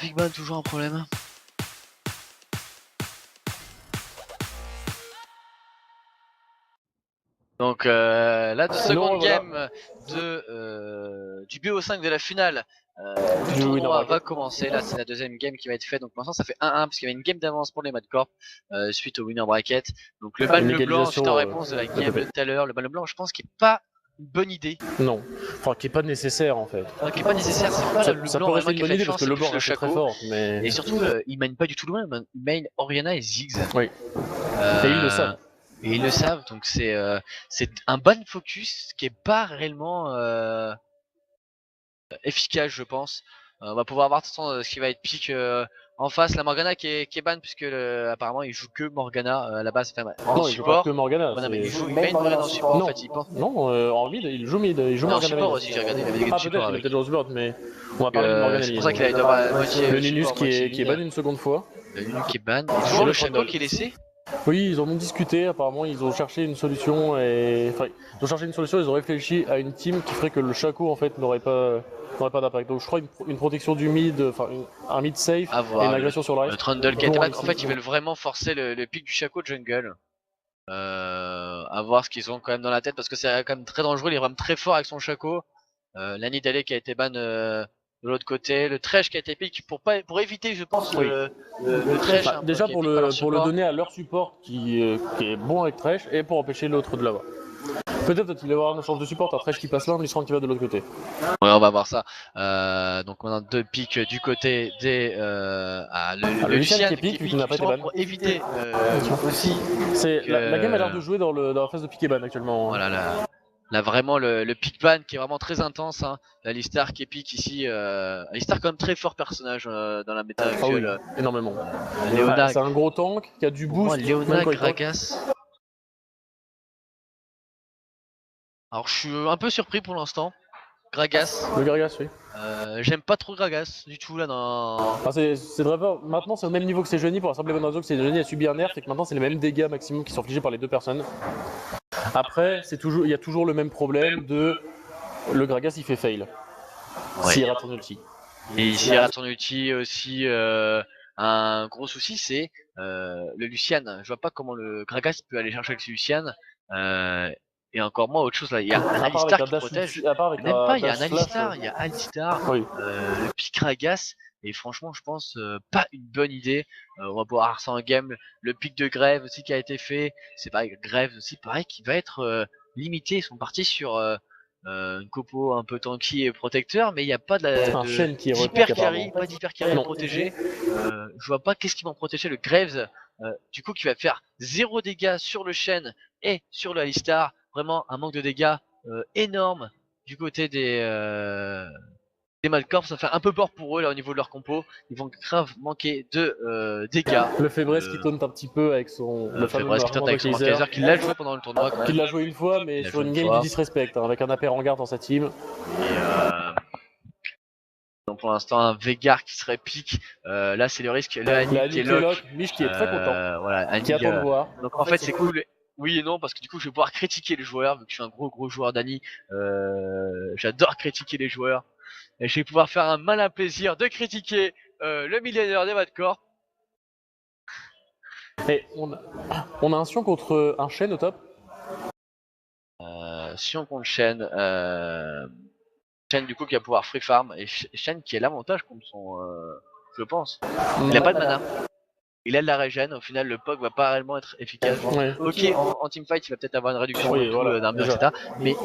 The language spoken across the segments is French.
Big Ban, toujours un problème. Donc la seconde game du BO5 de la finale du tournoi va commencer. Là c'est la deuxième game qui va être faite. Donc maintenant ça fait 1-1 parce qu'il y avait une game d'avance pour les Madcorp suite au winner bracket. Donc le ban blanc suite en réponse de la game de tout à l'heure. Le ban blanc je pense qu'il n'est pas une bonne idée. Non, enfin qui est pas nécessaire en fait. Enfin, qui est pas nécessaire, c'est pas le ça blanc peut rester une bonne idée parce que le blanc reste très fort. Mais... Et surtout il mène pas du tout loin, il mène Orianna et Ziggs. Oui. Et ils le savent. Et ils le savent, donc c'est un bon focus qui est pas réellement efficace, je pense. On va pouvoir voir de toute façon ce qui va être pique en face. La Morgana qui est ban puisque apparemment il joue que Morgana à la base. Enfin, en non, support. il joue pas que Morgana. Il met une Morgana en support en fait. Non, en mid, il joue mid. Il joue Morgana. En support aussi, j'ai regardé. Il avait des support. Peut-être joué en support, mais on va parler de Morgana. C'est pour ça qu'il a moitié. Le Ninus qui est ban une seconde fois. Le Ninus qui est ban. Toujours le Shaco qui est laissé. Oui, ils en ont discuté, apparemment ils ont cherché une solution ils ont réfléchi à une team qui ferait que le Shaco en fait n'aurait pas d'impact. Donc je crois une protection du mid, un mid safe et une agression sur le reste. Le Trundle qui en fait ils veulent vraiment forcer le pick du Shaco jungle. À voir ce qu'ils ont quand même dans la tête parce que c'est quand même très dangereux, il est vraiment très fort avec son Shaco. La Nidalee qui a été ban de l'autre côté, le Thresh qui a été pick pour éviter je pense le Thresh. Déjà pour le donner à leur support qui est bon avec Thresh et pour empêcher l'autre de l'avoir. Peut-être qu'il va y avoir une chance de support, un Thresh qui passe là, mais qui va de l'autre côté. Ouais, on va voir ça. Donc on a deux picks du côté des le Lucian qui pique n'a pas été ban. Pour éviter aussi. La game a l'air de jouer dans la phase de pick et ban actuellement. Voilà là vraiment le pick ban qui est vraiment très intense. Hein. Alistar qui est pick ici. Alistar quand même très fort personnage dans la méta actuelle. Oui, énormément. Léona, c'est un gros tank qui a du boost. Léona Gragas. Alors je suis un peu surpris pour l'instant. Gragas. Le Gragas, oui. J'aime pas trop Gragas du tout là dans. C'est vrai pas. Maintenant c'est au même niveau que Sejuani pour la simple et bonne raison que Sejuani a subi un nerf et que maintenant c'est les mêmes dégâts maximum qui sont infligés par les deux personnes. Après il y a toujours le même problème de le Gragas il fait fail. Ouais. S'il rate son ulti. Et s'il rate son ulti aussi un gros souci c'est le Lucian. Je vois pas comment le Gragas peut aller chercher avec ce Lucian. Et encore moins autre chose là, il y a un Alistar qui protège. Même pas, il y a un Alistar, il y a Alistar, le pick Gragas. Et franchement, je pense pas une bonne idée. On va pouvoir voir ça en game. Le pick de Grève aussi qui a été fait. C'est pareil, Grève aussi pareil qui va être limité. Ils sont partis sur une copo un peu tanky et protecteur, mais il n'y a pas d'hyper carry, pas d'hyper carry à protéger. Je vois pas qu'est-ce qui va en protéger le Graves. Du coup, qui va faire 0 dégâts sur le Shen et sur le Alistar. Vraiment un manque de dégâts énorme du côté des Madcorp. Ça fait un peu peur pour eux là au niveau de leur compo. Ils vont grave manquer de dégâts. Le Fébreze qui taunt un petit peu avec son. Le Fébreze qui taunt avec son Kaiser, qui l'a joué pendant le tournoi. Qu'il l'a joué une fois, mais sur une game du disrespect, avec un AP en garde dans sa team. Donc pour l'instant un Veigar qui serait pique. Là c'est le risque. Là Annie qui est lock. Mich qui est très content. Voilà, Annie, qui attend de voir. Donc en fait c'est cool. Oui et non parce que du coup je vais pouvoir critiquer les joueurs vu que je suis un gros joueur d'Annie. J'adore critiquer les joueurs. Et je vais pouvoir faire un malin plaisir de critiquer le millénaire des Madcorp. Et on a un Sion contre un Shen au top. Sion contre Shen. Shen du coup qui va pouvoir free farm. Et Shen qui a l'avantage contre son. Je pense. Il a pas de mana. Il a de la régène, au final le POC va pas réellement être efficace. Ouais. Ok, en teamfight il va peut-être avoir une réduction d'un mur, etc. Mais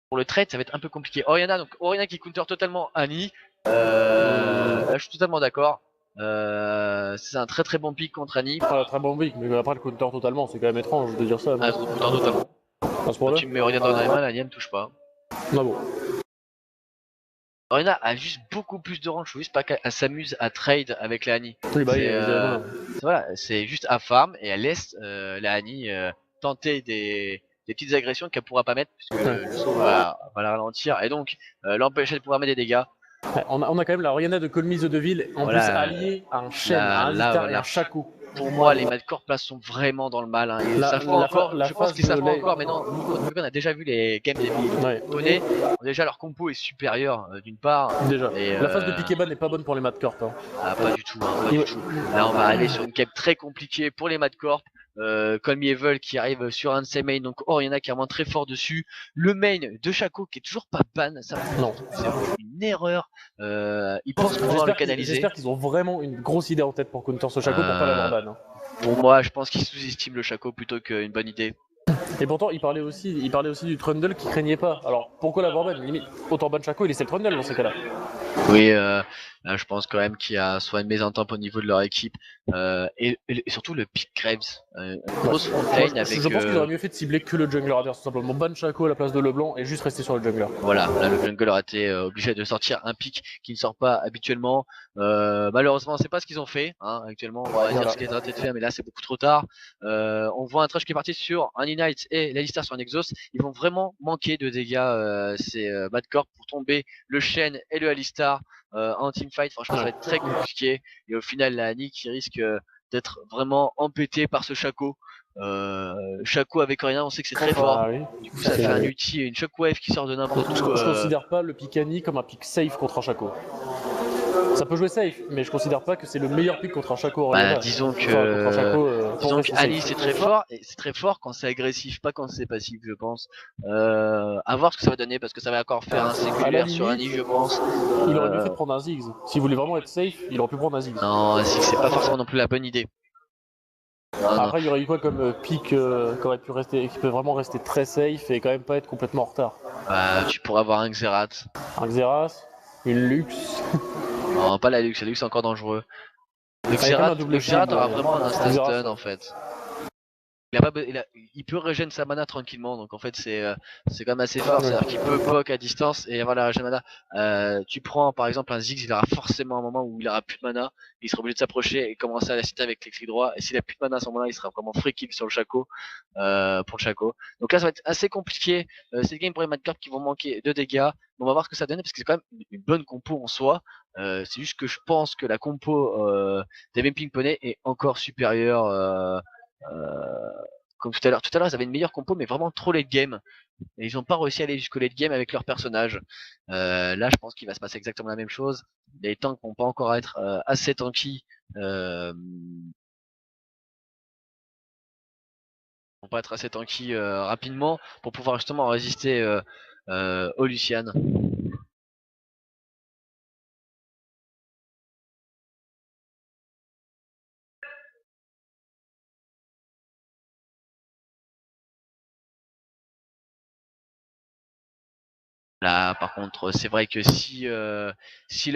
pour le trade ça va être un peu compliqué. Orianna qui counter totalement Annie. Là je suis totalement d'accord. C'est un très bon pick contre Annie. Très bon pick, mais après le counter totalement, c'est quand même étrange de dire ça. Ah, counter totalement. Quand tu me mets Orianna dans les mains, Annie elle me touche pas. Non bon. Orianna a juste beaucoup plus de range, je veux juste pas qu'elle s'amuse à trade avec la Annie. Oui, bah, voilà, c'est juste à farm et elle laisse la Annie tenter des petites agressions qu'elle pourra pas mettre puisque le saut va la ralentir et donc l'empêcher de pouvoir mettre des dégâts. On a quand même la Orianna de Colmise de Ville en plus alliée à un Shen, à un Alistar et un Shaco. pour moi, les Madcorp là sont vraiment dans le mal. Hein. Et ça encore, je pense qu'ils savent pas encore, mais non, on a déjà vu les games des Poney. Déjà, leur compo est supérieur d'une part. Déjà. La phase de Pikeba n'est pas bonne pour les Madcorp. Hein. Ah, pas du tout, hein, pas du tout. Là, on va aller sur une game très compliquée pour les Madcorp. Call Me Evil qui arrive sur un de ses mains, donc Oriana qui est vraiment très fort dessus. Le main de Shaco qui est toujours pas ban, ça c'est une erreur. Ils pensent pouvoir le canaliser. J'espère qu'ils ont vraiment une grosse idée en tête pour counter ce Shaco pour pas l'avoir ban. Hein. Pour moi, je pense qu'ils sous-estiment le Shaco plutôt qu'une bonne idée. Et pourtant, il parlait aussi du Trundle qui craignait pas. Alors pourquoi l'avoir ban? Limite, autant ban Shaco, il essaie le Trundle dans ces cas-là. Oui, là, je pense quand même qu'il y a soit une mésentente au niveau de leur équipe et surtout le pick Graves, une grosse fontaine avec. Je pense qu'ils auraient mieux fait de cibler que le jungler adverse, tout simplement. Ban Shaco à la place de Leblanc et juste rester sur le jungler. Voilà, là le jungler aurait été obligé de sortir un pick qui ne sort pas habituellement. Malheureusement, c'est pas ce qu'ils ont fait. Hein, actuellement, on va dire ce qui est en train de faire, mais là c'est beaucoup trop tard. On voit un trash qui est parti sur un Ignite et l'Alistar sur un Exhaust. Ils vont vraiment manquer de dégâts ces Madcorp pour tomber le Shen et le Alistar. En teamfight, franchement, ça va être très compliqué. Et au final, la Annie qui risque d'être vraiment embêtée par ce Shaco. Shaco avec rien, on sait que c'est très fort. Oui. Du coup, ça fait un ulti et une shockwave qui sort de n'importe où. Je considère pas le pick Annie comme un pick safe contre un Shaco. Ça peut jouer safe, mais je considère pas que c'est le meilleur pick contre un Shaco. Disons que Annie c'est très fort, et c'est très fort quand c'est agressif, pas quand c'est passif, je pense. À voir ce que ça va donner, parce que ça va encore faire un séculaire sur Annie, je pense. Il aurait mieux fait de prendre un Ziggs. S'il voulait vraiment être safe, il aurait pu prendre un Ziggs. Non, un Ziggs c'est pas forcément non plus la bonne idée. Après, il y aurait eu quoi comme pick qui aurait pu rester, qui peut vraiment rester très safe et quand même pas être complètement en retard. Tu pourrais avoir un Xerath. Un Xerath, une Lux. Non, pas la Lux est encore dangereux. Le Xerath aura vraiment un instant stun en fait. Il peut régénérer sa mana tranquillement, donc en fait c'est quand même assez fort, c'est-à-dire qu'il peut poke à distance et avoir la régène mana. Tu prends par exemple un Ziggs, il aura forcément un moment où il aura plus de mana, il sera obligé de s'approcher et commencer à l'assister avec les clics droits, et s'il a plus de mana à ce moment-là, il sera vraiment free kill sur le Shaco, pour le Shaco. Donc là ça va être assez compliqué, c'est game pour les Madcorp qui vont manquer de dégâts, mais on va voir ce que ça donne parce que c'est quand même une bonne compo en soi. C'est juste que je pense que la compo des Pink Poney est encore supérieure. Comme tout à l'heure, ils avaient une meilleure compo, mais vraiment trop late game. Et ils n'ont pas réussi à aller jusqu'au late game avec leur personnage. Là, je pense qu'il va se passer exactement la même chose. Les tanks vont pas encore être assez tanky. Vont pas être assez tanky rapidement pour pouvoir justement résister au Lucian. Là, par contre, c'est vrai que si le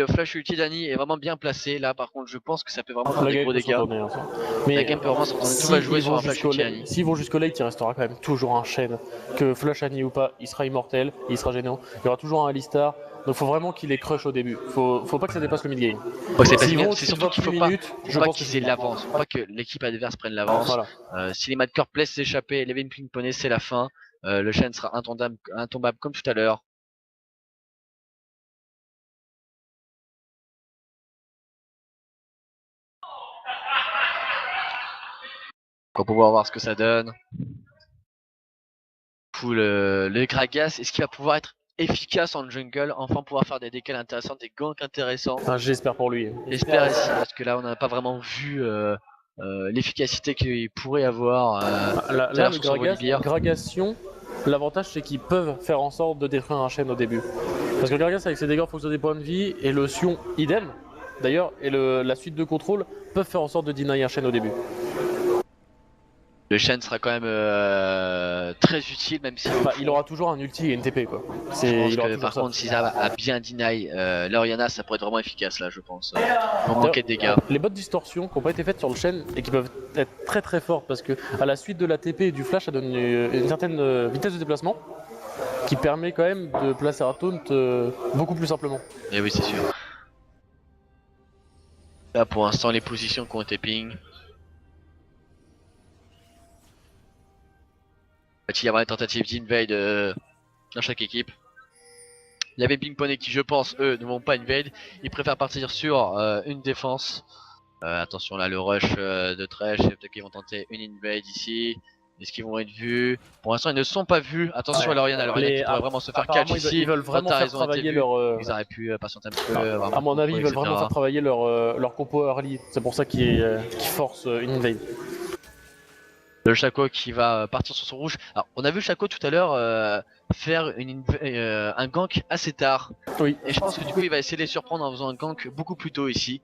flash ulti d'Annie est vraiment bien placé, là, par contre, je pense que ça peut vraiment faire des gros dégâts. Mais la game peut vraiment s'entendre. Tout va jouer sur un flash ulti d'Annie. S'ils vont jusqu'au late, il restera quand même toujours un Shen. Que flash Annie ou pas, il sera immortel, il sera génial. Il y aura toujours un Alistar. Donc faut vraiment qu'il les crush au début. Faut pas que ça dépasse le mid-game. C'est surtout qu'il faut pas qu'ils aient l'avance. Faut pas que l'équipe adverse prenne l'avance. Voilà. Si les Madcorp laissent s'échapper, les Pink Poney, c'est la fin. Le Shen sera intombable comme tout à l'heure. Pour pouvoir voir ce que ça donne. Le Gragas, est-ce qu'il va pouvoir être efficace en jungle, enfin pouvoir faire des décals intéressants, des ganks intéressants? J'espère pour lui. J'espère aussi, parce que là on n'a pas vraiment vu l'efficacité qu'il pourrait avoir. Là le Gragation, l'avantage c'est qu'ils peuvent faire en sorte de détruire un Shen au début. Parce que le Gragas avec ses dégâts en fonction des points de vie et le Sion idem d'ailleurs, et la suite de contrôle peuvent faire en sorte de deny un Shen au début. Le Shen sera quand même très utile, même si il aura toujours un ulti et une TP quoi. Par contre, si ça a bien deny l'Oriana, ça pourrait être vraiment efficace là, je pense. Pour manquer de dégâts. Les bottes distorsion qui n'ont pas été faites sur le Shen et qui peuvent être très très fortes parce que à la suite de la TP et du flash, ça donne une certaine vitesse de déplacement qui permet quand même de placer un taunt beaucoup plus simplement. Et oui, c'est sûr. Là pour l'instant, les positions qui ont été ping. Va-t-il y avoir une tentative d'invade dans chaque équipe? Il y avait Pink Poney qui, je pense, eux, ne vont pas invade. Ils préfèrent partir sur une défense. Attention là, le rush de Thresh, peut-être qu'ils vont tenter une invade ici. Est-ce qu'ils vont être vus? Pour l'instant, ils ne sont pas vus. Attention à Lauriana qui pourrait vraiment se faire catch ici. Ils veulent vraiment faire travailler leur. Ils auraient pu patienter un peu. À mon avis, ils veulent vraiment faire travailler leur compo early. C'est pour ça qu'ils forcent une invade. Le Shaco qui va partir sur son rouge. Alors, on a vu Shaco tout à l'heure faire un gank assez tard. Oui. Et je pense que du coup, il va essayer de les surprendre en faisant un gank beaucoup plus tôt ici.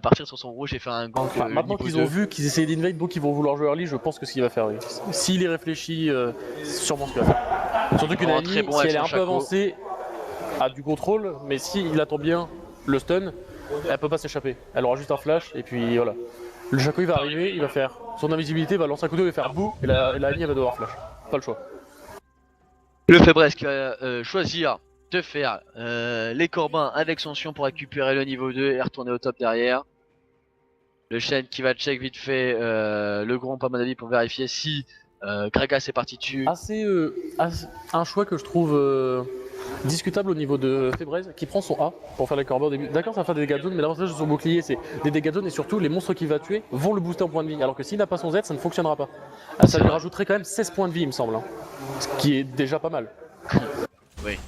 Partir sur son rouge et faire un gank. Maintenant qu'ils ont vu qu'ils essayaient d'invade, donc ils vont vouloir jouer early, je pense que ce qu'il va faire. Oui. S'il y réfléchit, c'est sûrement ce qu'il va faire. Surtout qu'une Annie, si elle est un peu avancée, a du contrôle, mais s'il attend bien le stun, elle peut pas s'échapper. Elle aura juste un flash et puis voilà. Le Shaco il va arriver, il va faire son invisibilité, il va lancer un couteau, il va faire bouh, et la Annie elle va devoir flash. Pas le choix. Le Febres qui va choisir de faire les Corbins avec son Sion pour récupérer le niveau 2 et retourner au top derrière. Le Shen qui va check vite fait le Gromp à mon avis pour vérifier si Gragas est parti dessus. Un choix que je trouve discutable au niveau de Febres qui prend son A pour faire les corbins au début. D'accord, ça va faire des dégâts de zone, mais l'avantage de son bouclier c'est des dégâts de zone et surtout les monstres qu'il va tuer vont le booster en points de vie. Alors que s'il n'a pas son Z, ça ne fonctionnera pas. Ça lui rajouterait quand même 16 points de vie, il me semble. Hein. Ce qui est déjà pas mal. Oui.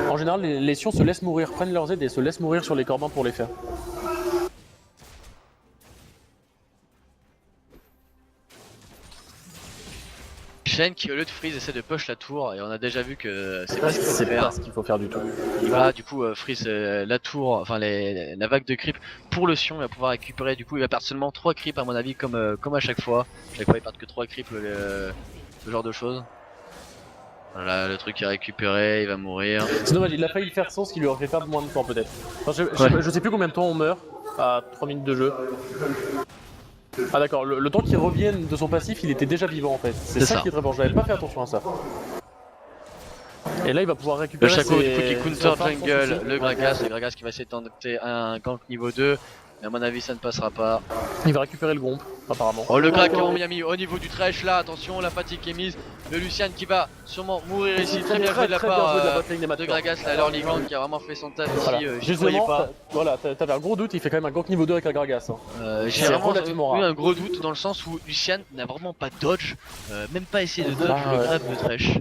En général, les Sions se laissent mourir, prennent leur Z et se laissent mourir sur les corbins pour les faire. Shen qui au lieu de freeze essaie de push la tour et on a déjà vu que c'est pas ce qu'il faut faire du tout. Il va du coup freeze la tour, enfin la vague de creep pour le Sion, il va pouvoir récupérer, du coup il va perdre seulement 3 creeps à mon avis comme à chaque fois. Chaque fois il perd que 3 creeps, ce genre de choses. Voilà, le truc est récupéré, il va mourir. C'est dommage, il a failli faire sens, ce qui lui aurait fait perdre moins de temps peut-être. Enfin, je sais plus combien de temps on meurt à 3 minutes de jeu. Ah d'accord, le temps qu'il revienne de son passif, il était déjà vivant en fait. C'est ça qui est très bon, j'avais pas fait attention à ça. Et là il va pouvoir récupérer le Shaco du coup qui counter jungle, le Gragas qui va essayer de tenter un gank niveau 2. Mais à mon avis ça ne passera pas. Il va récupérer le Gromp apparemment. Oh le Gragas en Miami au niveau du Thresh là, attention la fatigue est mise. Le Lucian qui va sûrement mourir ici, très bien joué de la part de Gragas là, leur Ligand qui a vraiment fait son taf ici, j'y croyais pas. Voilà, t'avais un gros doute, il fait quand même un gank niveau 2 avec un Gragas. Hein. J'ai vraiment eu un gros doute dans le sens où Lucian n'a vraiment pas dodge, même pas essayé de dodge le grab de Thresh.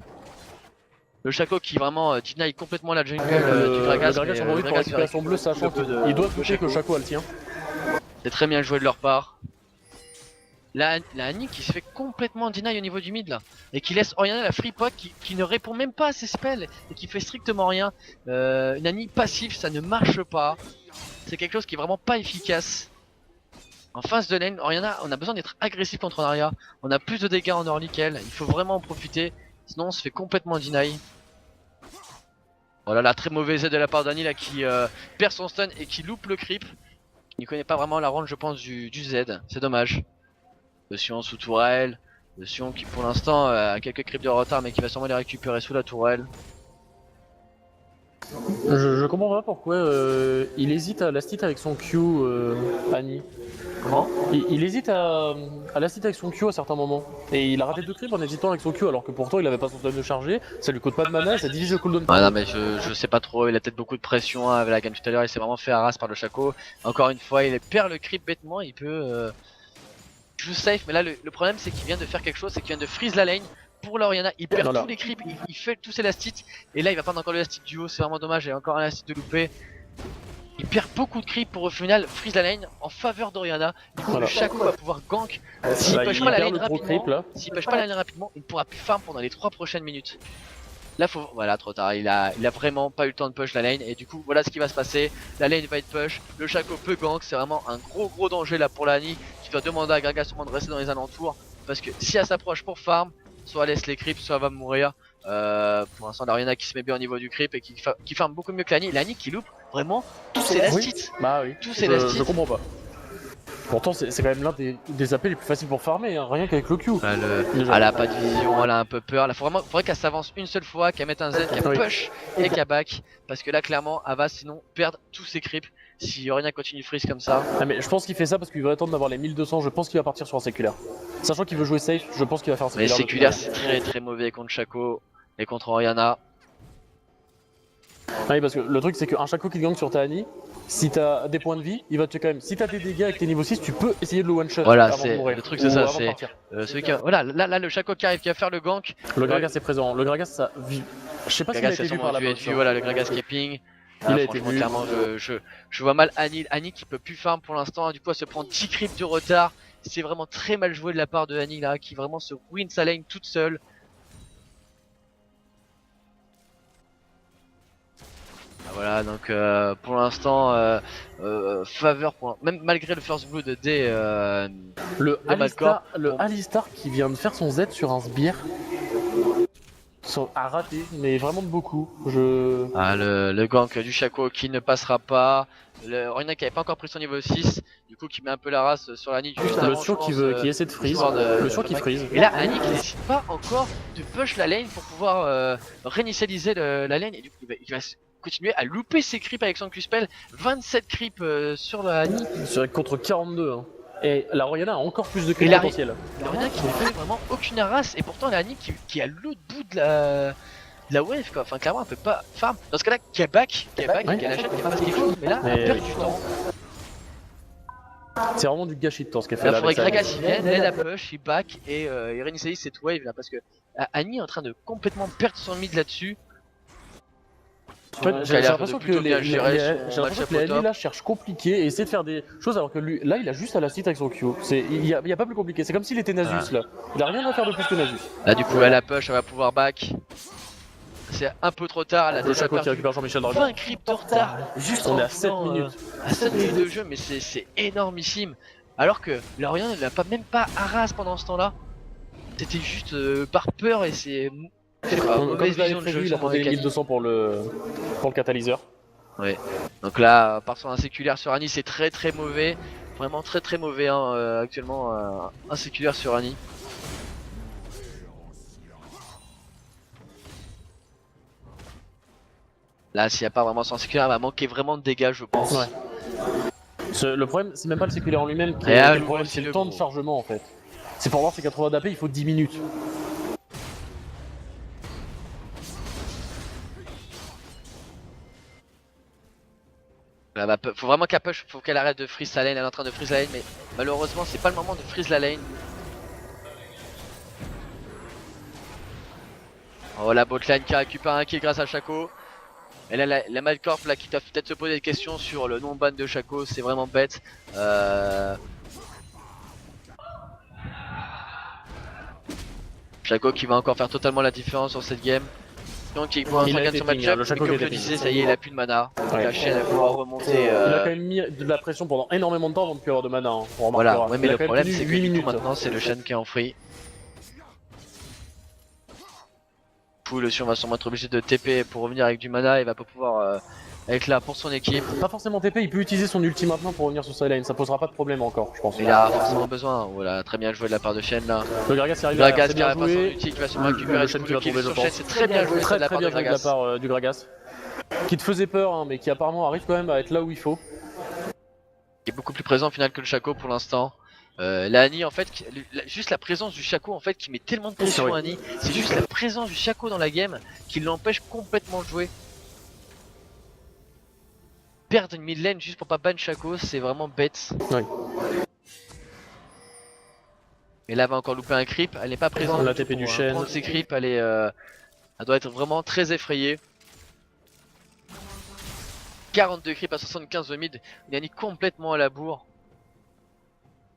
Le Shaco qui vraiment deny complètement la jungle du Gragas. Le Gragas en pour récupérer son bleu, sachant qu'il doit toucher que le Shaco a le tien. C'est très bien joué de leur part. La Annie qui se fait complètement deny au niveau du mid là. Et qui laisse Oriana la free pot qui ne répond même pas à ses spells. Et qui fait strictement rien. Une Annie passive ça ne marche pas. C'est quelque chose qui est vraiment pas efficace. En face de lane, Oriana on a besoin d'être agressif contre Narya. On a plus de dégâts en early qu'elle. Il faut vraiment en profiter. Sinon on se fait complètement deny. Voilà la très mauvaise aide de la part d'Annie là qui perd son stun et qui loupe le creep. Il connaît pas vraiment la range je pense du Z, c'est dommage. Le Sion sous tourelle, le Sion qui pour l'instant a quelques creeps de retard mais qui va sûrement les récupérer sous la tourelle. Je comprends pas pourquoi il hésite à last hit avec son Q Annie. Comment? Il hésite à last hit avec son Q à certains moments. Et il a raté 2 creeps en hésitant avec son Q alors que pourtant il avait pas son stun de chargé, ça lui coûte pas de mana, ça divise le cooldown. Ah non mais je sais pas trop, il a peut-être beaucoup de pression avec la game tout à l'heure, il s'est vraiment fait harass par le Shaco. Encore une fois il perd le creep bêtement, il peut joue safe mais là le problème c'est qu'il vient de faire quelque chose, c'est qu'il vient de freeze la lane. Pour l'Oriana, il perd tous les creeps, il fait tous ses last hits. Et là il va prendre encore le last hit du haut, c'est vraiment dommage, il y a encore un last hit de loupé. Il perd beaucoup de creeps pour au final freeze la lane en faveur d'Oriana. Du coup le Shaco va pouvoir gank. S'il push pas la lane rapidement, il ne pourra plus farm pendant les 3 prochaines minutes. Là faut, voilà trop tard, il a vraiment pas eu le temps de push la lane et du coup voilà ce qui va se passer. La lane va être push, le Shaco peut gank, c'est vraiment un gros danger là pour la Annie qui doit demander à Gragas sûrement de rester dans les alentours. Parce que si elle s'approche pour farm, soit elle laisse les creeps, soit elle va mourir. Pour l'instant l'Oriana qui se met bien au niveau du creep et qui farm beaucoup mieux que l'Annie qui loupe vraiment tous ses last hits. Bah oui, tous ses last hits. Je comprends pas. Pourtant c'est quand même l'un des AP les plus faciles pour farmer, hein, rien qu'avec le Q. Elle a pas de vision, elle a un peu peur. Là faudrait qu'elle s'avance une seule fois, qu'elle mette un Z, qu'elle push et qu'elle back. Parce que là clairement elle va sinon perdre tous ses creeps si Oriana continue freeze comme ça. Ah mais je pense qu'il fait ça parce qu'il veut attendre d'avoir les 1200, je pense qu'il va partir sur un séculaire. Sachant qu'il veut jouer safe, je pense qu'il va faire un séculaire. Mais séculaire c'est très mauvais contre Shaco et contre Oriana. Oui, parce que le truc, c'est qu'un Shaco qui te gank sur ta Annie, si t'as des points de vie, il va te tuer quand même. Si t'as des dégâts et que t'es niveau 6, tu peux essayer de le one-shot Voilà, avant de c'est mourir. le truc, ou c'est ça. avant de C'est partir. celui qui voilà, là, le Shaco qui arrive, qui va faire le gank. Le Gragas est présent. Le Gragas, ça. Je sais pas s'il a Gragas été vu par la dû être box. vu, voilà, le Gragas qui est ping. Il Là, a été franchement, vu. clairement, je vois mal Annie qui peut plus farm pour l'instant. Du coup, elle se prend 10 creeps de retard. C'est vraiment très mal joué de la part de Annie là, qui vraiment se ruine sa lane toute seule. Ah, voilà, donc pour l'instant, faveur pour même malgré le first blood Le de Malcorp. Alistar qui vient de faire son Z sur un sbire a raté, mais vraiment de beaucoup. Ah, le gank du Shaco qui ne passera pas. Le Orina qui avait pas encore pris son niveau 6, du coup qui met un peu la race sur Annie juste Le avant, Sio qui essaie de freeze. Le Sio qui freeze. Et là Annie qui décide pas encore de push la lane pour pouvoir réinitialiser la lane, et du coup il va continuer à louper ses creeps avec son Q-spell. 27 creeps sur la Annie. Contre 42. Hein. Et la Royana a encore plus de Et creep la potentiel. Orina qui ne fait vraiment aucune harasse, et pourtant la Annie qui est à l'autre bout de la wave quoi, enfin clairement elle peut pas farm. Dans ce cas là, qui a back, qui a la chaîne, qui a pas ce qu'il faut, mais là elle perd du temps. C'est vraiment du gâchis de temps ce qu'elle fait Il là. faudrait que Gragas il vienne, elle la push, il back et il réinitialise cette wave là, parce que Annie est en train de complètement perdre son mid là-dessus. En fait, j'ai l'impression que les Annie là cherchent compliqué et essaient de faire des choses alors que lui là il a juste à la cite avec son Q. Il y a pas plus compliqué, c'est comme s'il était Nasus là. Il a rien à faire de plus que Nasus. Là du coup elle la push, elle va pouvoir back. C'est un peu trop tard, elle a Le déjà Shaco qui perdu récupère Jean-Michel Dragon. 20 creeps de retard. Juste on en est à 7 faisant, minutes. À 7 minutes de jeu, mais c'est énormissime. Alors que Lorient ne l'a pas même pas harass pendant ce temps-là. C'était juste par peur et c'est Comme je l'avais prévu, il a posé 1200 pour le catalyseur. Ouais. Donc là, par son inséculaire sur Annie, c'est très mauvais. Vraiment très mauvais hein, actuellement, inséculaire sur Annie. Là, s'il n'y a pas vraiment son inséculaire, elle va manquer vraiment de dégâts, je pense. Ouais. Le problème, c'est même pas le séculaire en lui-même qui est le problème, c'est le temps de chargement en fait. C'est pour avoir ses 80 d'AP, il faut 10 minutes. Là, faut vraiment qu'elle push, faut qu'elle arrête de freeze sa lane, elle est en train de freeze la lane, mais malheureusement c'est pas le moment de freeze la lane. Oh, la botlane qui récupère un kill grâce à Shaco. Et là la Malcorp là qui doit peut-être se poser des questions sur le non-ban de Shaco, c'est vraiment bête. Shaco qui va encore faire totalement la différence sur cette game. Donc il prend un gagne sur match-up, mais comme je le disais, ça y est, il a plus de mana. Donc la chaîne elle va pouvoir remonter. Il a quand même mis de la pression pendant énormément de temps avant de plus avoir de mana. Hein, voilà, ouais, mais le problème c'est que du coup maintenant c'est le Shen qui est en free. Le Sion va sûrement être obligé de TP pour revenir avec du mana, il va pas pouvoir être là pour son équipe. Pas forcément TP, il peut utiliser son ulti maintenant pour revenir sur sa lane, ça posera pas de problème encore je pense. Il a forcément besoin, voilà, très bien joué de la part de Shen là. Le Gragas qui arrive, Gragas qui arrive pas son ulti, qui va se récupérer le Shen qui va tomber je pense. C'est très bien joué de la part de la part du Gragas. Qui te faisait peur hein, mais qui apparemment arrive quand même à être là où il faut. Qui est beaucoup plus présent au final que le Shaco pour l'instant. La Annie en fait, juste la présence du Shaco en fait qui met tellement de pression à Annie, c'est juste la présence du Shaco dans la game qui l'empêche complètement de jouer. Perdre une mid lane juste pour pas ban Shaco, c'est vraiment bête. Oui. Et là elle va encore louper un creep, elle n'est pas présente. La TP du Shen. Prendre ses creeps, elle doit être vraiment très effrayée. 42 creeps à 75 de mid, une Annie complètement à la bourre.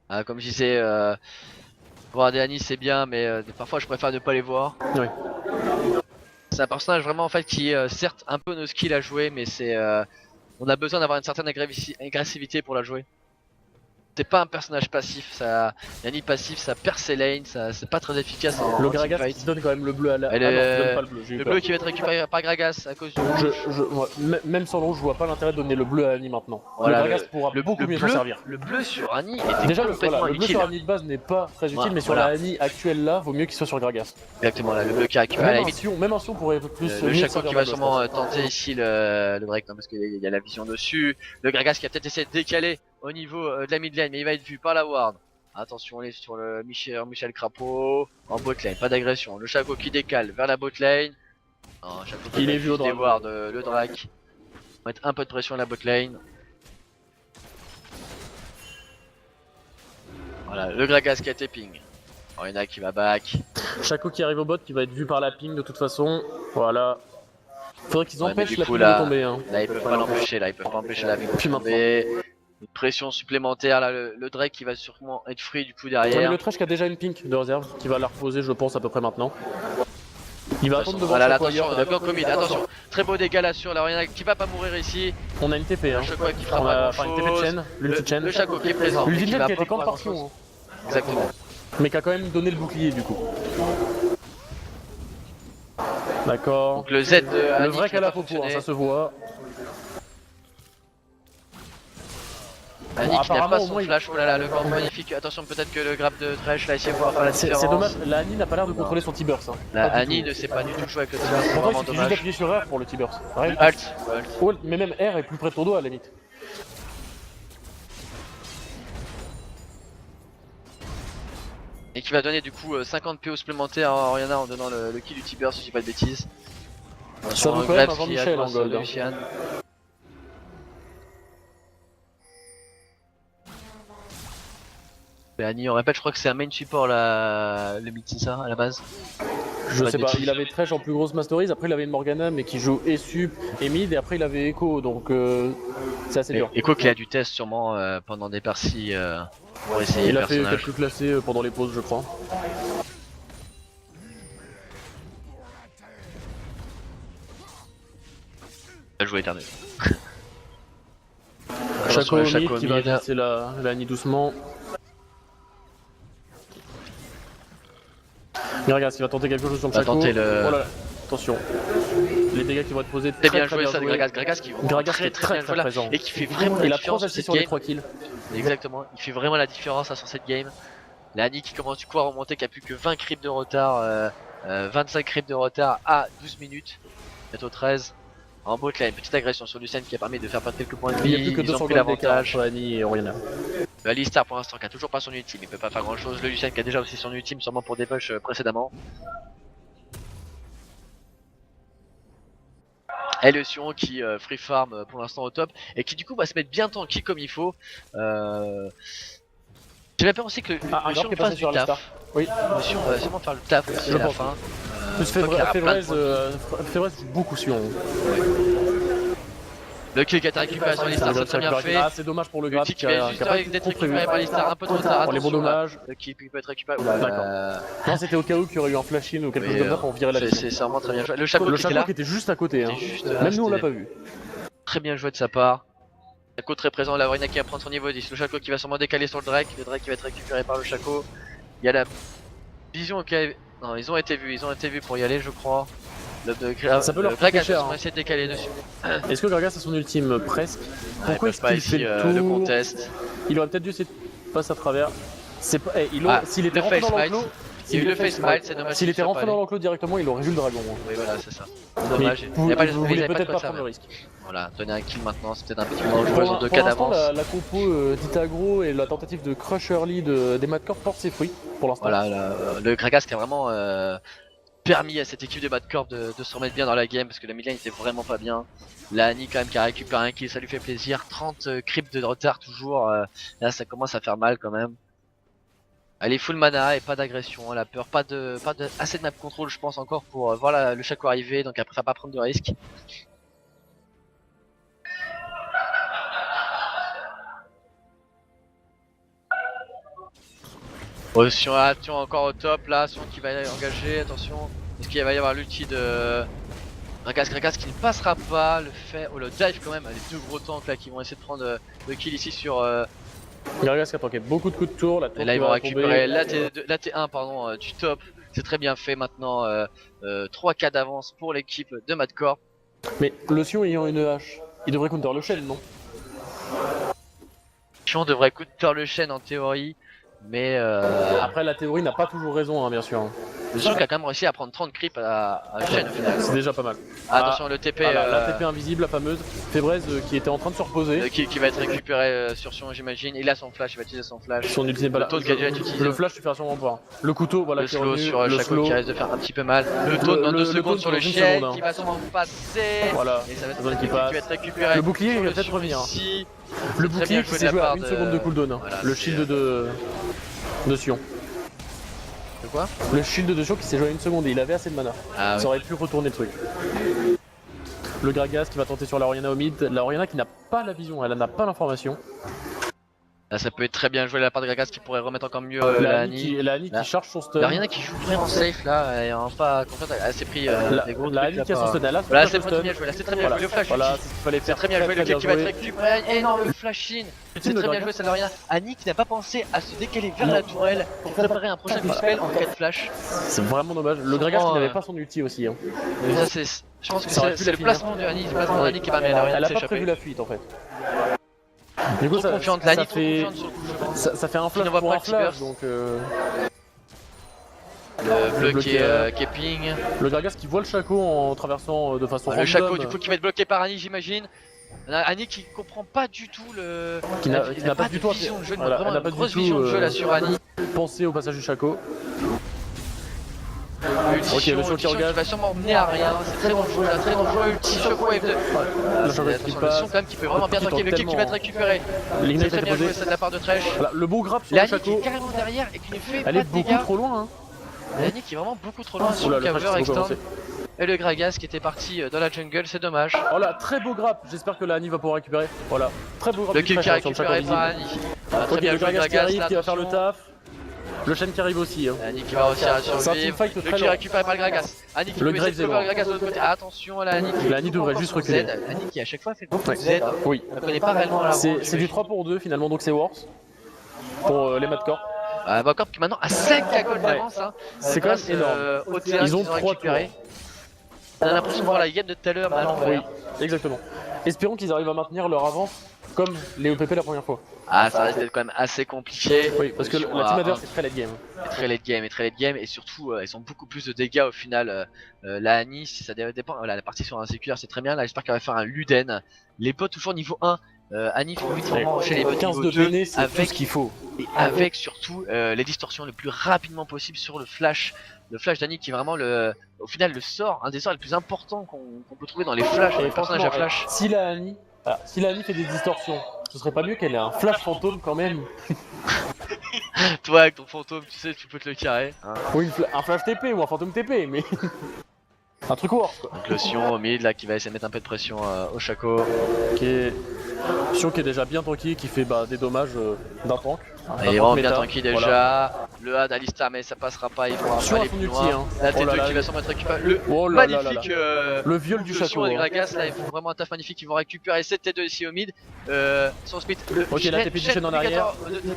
Ah, comme je disais, voir des Annie c'est bien, mais parfois je préfère ne pas les voir. Oui. C'est un personnage vraiment en fait qui certes un peu nos skills à jouer, mais c'est on a besoin d'avoir une certaine agressivité pour la jouer. C'est pas un personnage passif, ça, Annie passif, ça perd ses lanes, c'est pas très efficace. Le Gragas qui donne quand même le bleu à la. Ah non, donne pas le bleu. Le bleu qui va être récupéré par Gragas à cause du rouge. Même sans rouge, je vois pas l'intérêt de donner le bleu à Annie maintenant. Voilà, le Gragas pourra beaucoup mieux s'en servir. Le bleu sur Annie était déjà complètement le bleu utile. sur Annie de base n'est pas très utile, mais sur la Annie actuelle là, vaut mieux qu'il soit sur Gragas. Exactement, là, le bleu qui a récupéré à la limite. Même un Sion pourrait plus. Le Shaco qui va sûrement tenter ici le break, non, parce qu'il y a la vision dessus. Le Gragas qui a peut-être essayé de décaler au niveau de la mid lane, mais il va être vu par la ward. Attention, on est sur le Michel Crapaud en bot lane, pas d'agression. Le Shaco qui décale vers la bot lane. Non, chaque fois Il est vu au dragon. Ward, le Drake. On va mettre un peu de pression à la bot lane. Voilà, le Gragas qui a été ping. Oriana qui va back. Shaco qui arrive au bot qui va être vu par la ping de toute façon. Voilà. Faudrait qu'ils Ouais, mais empêchent du la coup, ping là- de tomber. Hein. Là ils peuvent pas l'empêcher, là ils peuvent pas empêcher la ping de Puis tomber. Une pression supplémentaire, là le Drake qui va sûrement être free du coup Ouais, mais derrière. le Thresh qui a déjà une pink de réserve qui va la reposer, je pense, à peu près maintenant. Il va attendre de voir Voilà, Shaco attention, ailleurs. encore commit, attention. Très beau dégâts là sur la Oriana qui va pas mourir ici. On a une TP. Hein. Le Shaco qui fera On pas a grand une TP de chose. chaîne. L'ulti de chaîne. Le Shaco qui est présent. L'ulti de qui chaîne va qui a été pas camp faire par Sion. grand-chose. Hein. Exactement. Mais qui a quand même donné le bouclier du coup. D'accord. Donc le Z de Le Annie vrai qui va qu'à la pas popo, hein, fonctionner. ça se voit. Annie Bon, qui n'a pas apparemment, au son moins, il- flash, oh là là, le corps magnifique, attention peut-être que le grab de Thresh là essaie de pouvoir faire la C'est différence. dommage, la Annie n'a pas l'air de contrôler son T-Burst. Hein. La Pas du Annie tout. ne sait pas du tout jouer avec le T-Burst, c'est Pourtant, il vraiment suffit juste dommage. d'appuyer sur R pour le T-Burst. Rien. Alt, alt. Ouais, mais même R est plus près de ton dos à la limite. Et qui va donner du coup 50 PO supplémentaires à Oriana en donnant le kill du T-Burst si je dis pas de bêtises. Ça vaut quand même un Jean-Michel en gold. Hein. Lucian. Et Annie, on répète, je crois que c'est un main support le mid, c'est ça à la base? Je Pas sais de pas, bêtises. il avait Thresh en plus grosse masterise, après il avait une Morgana mais qui joue et sup et mid, et après il avait Echo, donc c'est assez dur. Et quoi qu'il a du test sûrement pendant des parties pour essayer Il le a fait personnage. quelques classés pendant les pauses, je crois. Il a joué éternel. Shaco Attention, mid qui va mid. casser la Annie doucement. Mais regarde, il va tenter quelque chose sur le Va Shaco. tenter le- Oh là là, attention. Les dégâts qui vont être posés. Très bien joué ça de Gragas. Gragas qui est Gragas qui est très bien joué là présent. et qui fait vraiment Il la a 3 différence sur assists cette sur les game. 3 kills. Exactement, il fait vraiment la différence là, sur cette game. La Annie qui commence du coup à remonter, qui a plus que 20 creeps de retard, 25 creeps de retard à 12 minutes, bientôt 13. En bot là, une petite agression sur Lucien qui a permis de faire perdre quelques points de Il y a vie. plus que Ils ont 200 pris gold d'écart l'avantage. entre Annie et Oriana. Le Alistar pour l'instant qui a toujours pas son ultime, il peut pas faire grand chose. Le Lucien qui a déjà aussi son ultime, sûrement pour des pushs précédemment. Et le Sion qui free farm pour l'instant au top et qui du coup va se mettre bien tanky comme il faut. J'ai même pensé que le un Sion grab qui est fasse passé du sur taf. Alistar. Oui. Le Sion va sûrement faire le taf aussi Je à la pense. fin. Plus je crois qu'il y aura plein de Févrez joue beaucoup Sion. Le kill qui a été récupéré sur Alistar, c'est très bien fait. Ah, c'est dommage pour le grab L'ulti qui vient juste d'être récupéré par Alistar, un peu trop tard. Pour les bons Attention, là. dommages. Le kill peut être récupéré. D'accord. Non, c'était au cas où qu'il y aurait eu un flash-in ou quelque chose comme ça pour virer la vision. C'est vraiment très bien joué. Le Shaco Le qui était Shaco là, qui était juste à côté. Hein. était juste là, Même nous on l'a c'était pas vu. très bien joué de sa part. Shaco très présent, la Oriana qui va prendre son niveau 10. Le Shaco qui va sûrement décaler sur le Drake qui va être récupéré par le Shaco. Il y a la vision qui a... Non, ils ont été vus pour y aller, je crois. Ça peut leur le Gragas coûter cher, va hein. essayer de décaler dessus. Est-ce que Gragas a son ultime presque? Pourquoi est-ce pas qu'il fait ici le le tour? contest. Il aurait peut-être dû essayer de passer à travers. C'est pas... s'il était le rentré face dans might. l'enclos, Il y a eu le face might, c'est dommage. s'il qu'il était soit rentré pas dans allé. l'enclos directement, il aurait vu le dragon. Hein. Oui, voilà, c'est ça. Mais Dommage. vous, Il y a pas- vous ils voulez avaient peut-être de pas quoi prendre le servir. risque. Voilà, donner un kill maintenant, c'est peut-être un petit peu dangereux, Pour ils ont 2 pour cas l'instant, d'avance. la compo d'Itagro et la tentative de crush early des Madcore portent ses fruits pour l'instant. Voilà, le Gragas qui a vraiment permis à cette équipe de Madcorp de se remettre bien dans la game parce que la midlane était vraiment pas bien. La Annie quand même qui a récupéré un kill, ça lui fait plaisir. 30 creeps de retard toujours, là ça commence à faire mal quand même. Elle est full mana et pas d'agression, elle a peur, pas de assez de map control je pense encore pour voir le Shaco arriver, donc elle préfère pas prendre de risques. Sion encore au top là, Sion qui va engager, attention. Est-ce qu'il va y avoir l'ulti de Gragas qui ne passera pas, le dive quand même, les deux gros tanks là qui vont essayer de prendre le kill ici sur Gragas qui a tanké beaucoup de coups de tour. et là ils vont récupérer la T1 pardon, du top, c'est très bien fait maintenant, 3K d'avance pour l'équipe de Madcorp. Mais le Sion ayant une hache, il devrait counter le Shen, non? Sion devrait counter le Shen en théorie, mais Après la théorie n'a pas toujours raison, hein, bien sûr. Le Shao qui a quand même réussi à prendre 30 creeps à Shen au final. C'est déjà pas mal. Attention le TP. La TP invisible, la fameuse. Febreze qui était en train de se reposer. Qui va être récupéré sur Sion, j'imagine. Il a son flash, il va utiliser son flash. Son ulti n'est pas là. Le taunt qui a déjà été utilisé. Le flash, tu feras sûrement pas. Le couteau, voilà, Le qui est slow revenu. sur Le Shaco slow qui risque de faire un petit peu mal. Le taunt dans 2 secondes sur le taunt dans une chien seconde, qui va sûrement passer. Voilà. Et ça va Qui être, passe. qui va être récupéré. Le bouclier, il va Sur peut-être Sion revenir. ici. Le C'est très bouclier bien qui joué de s'est la joué à part 1 seconde de cooldown. Voilà, Le c'est, shield de Sion. De quoi? Le shield de Sion qui s'est joué à 1 seconde et il avait assez de mana. Ah, Ça aurait pu retourner le truc. Le Gragas qui va tenter sur la Orianna au mid. La Orianna qui n'a pas la vision, elle n'a pas l'information. Là, ça peut être très bien joué de la part de Gragas qui pourrait remettre encore mieux La Annie. Annie qui charge son stun. La Orianna qui joue vraiment safe là, elle est vraiment pas contente, elle s'est pris des gros La Annie qui a son stun, elle a son Voilà, c'est stun. très bien joué, là c'est très bien joué, le flash Voilà, ulti. c'est ce qu'il fallait C'est faire. très bien joué, le kill qui va être récupéré, énorme flash in. C'est très bien joué, ça Orianna. Annie qui n'a pas pensé à se décaler vers la tourelle pour préparer un prochain spell en cas de flash. C'est vraiment dommage. Le Gragas qui n'avait pas son ulti aussi. Hein. Ça c'est, je pense que Ça aurait pu c'est la le finir. placement de Annie, c'est le placement d'Annie qui va amener la Orianna Elle a à pas s'échapper. prévu la fuite en fait. Du coup, Trop confiante, ça Annie trop fait... confiante sur le coup, je pense. ça fait un flash n'envoie pour pas un le flash, T-burst. donc Le bleu qui bloqué, est ping. le Gragas qui voit le Shaco en traversant de façon Le random, Shaco du coup qui va être bloqué par Annie, j'imagine. Annie qui comprend pas du tout le. Qui n'a pas du tout de vision de jeu, voilà, vraiment elle n'a une pas du grosse tout, vision de jeu là sur Annie. penser au passage du Shaco. Ulti le Shaco qui qui engage. va sûrement mener à rien, c'est très dangereux là, très dangereux. Ulti Shockwave de. Le Shaco qui Attention, le passe. son quand même qui peut vraiment bien Qui tanker, le tente kill qui va être récupéré. C'est L'ignite très a été bien joué posée. ça de la part de Thresh. Voilà, le beau grab sur La le Annie qui Shaco. est carrément derrière et qui ne fait Elle pas est de beaucoup dégâts. trop loin. Hein. La Annie qui est vraiment beaucoup trop loin sur Oula, le le Thresh cover qui s'est beaucoup extend. Et le Gragas qui était parti dans la jungle, c'est dommage. Oh là, très beau grab. J'espère que la Annie va pouvoir récupérer. Voilà, très beau grab. Le du kill Thresh, qui est hein, sur le Shaco récupéré par visible. Annie. Très Ok, bien le joué Gragas qui Gragas, arrive, qui va faire le attention. taf. Le Shen qui arrive aussi. Hein. Annie qui va réussir à C'est un survivre. teamfight Le très kill lent. récupéré par le Gragas. Annie qui Le peut essayer de Graves est cover le loin. Gragas de l'autre côté. Attention à la Annie. La Annie devrait juste reculer. Z. Annie qui à chaque fois fait beaucoup de Ouais. Z. Oui. On ne connaît pas réellement la C'est du 3 pour 2 finalement, donc c'est worse. Pour les Madcore. Backup qui maintenant a 5 cagoles d'avance. Hein, C'est quand même grâce, énorme. Au T1 Ils ont qu'ils 3 récupéré. On a l'impression de voir la game de tout à l'heure, mais à l'envers. Oui, exactement. Espérons qu'ils arrivent à maintenir leur avance comme les OPP la première fois. Ah, ça risque d'être quand même assez compliqué. Oui, parce que la team adverse c'est très late game. Et très late game, et surtout ils ont beaucoup plus de dégâts au final. La Annie, si ça dépend, la partie sur un séculaire c'est très bien. Là, j'espère qu'elle va faire un Luden. Les bots toujours niveau 1. Annie faut vite vraiment enchaîner les bots 15 niveau de 2 PN, c'est tout avec ce qu'il faut. et avec surtout les distorsions le plus rapidement possible sur le flash. Le flash d'Annie qui est vraiment au final le sort, un des sorts les plus importants qu'on peut trouver dans les flashs, dans les personnages à flash. Si la Annie fait des distorsions, ce serait pas mieux qu'elle ait un flash fantôme quand même. Toi avec ton fantôme, tu sais, tu peux te le carrer. Hein. Oui, un flash TP ou un fantôme TP, mais un truc worse quoi. Donc le Sion au mid là qui va essayer de mettre un peu de pression au Shaco. Sion qui est déjà bien tanky, qui fait des dommages d'un tank. Il est vraiment bien tranquille déjà. Voilà. Le A d'Alistar, mais ça passera pas. Ils vont Sion aller a son plus ulti, loin. hein. La T2 Oh là là, qui va s'en mettre récupérer. Le Oh là là là magnifique. là. Le viol du Shaco. Sion et Hein. Gragas là, ils font vraiment un taf magnifique. Ils vont récupérer cette T2 ici au mid. Son split. Ok, la TP du Shen en arrière.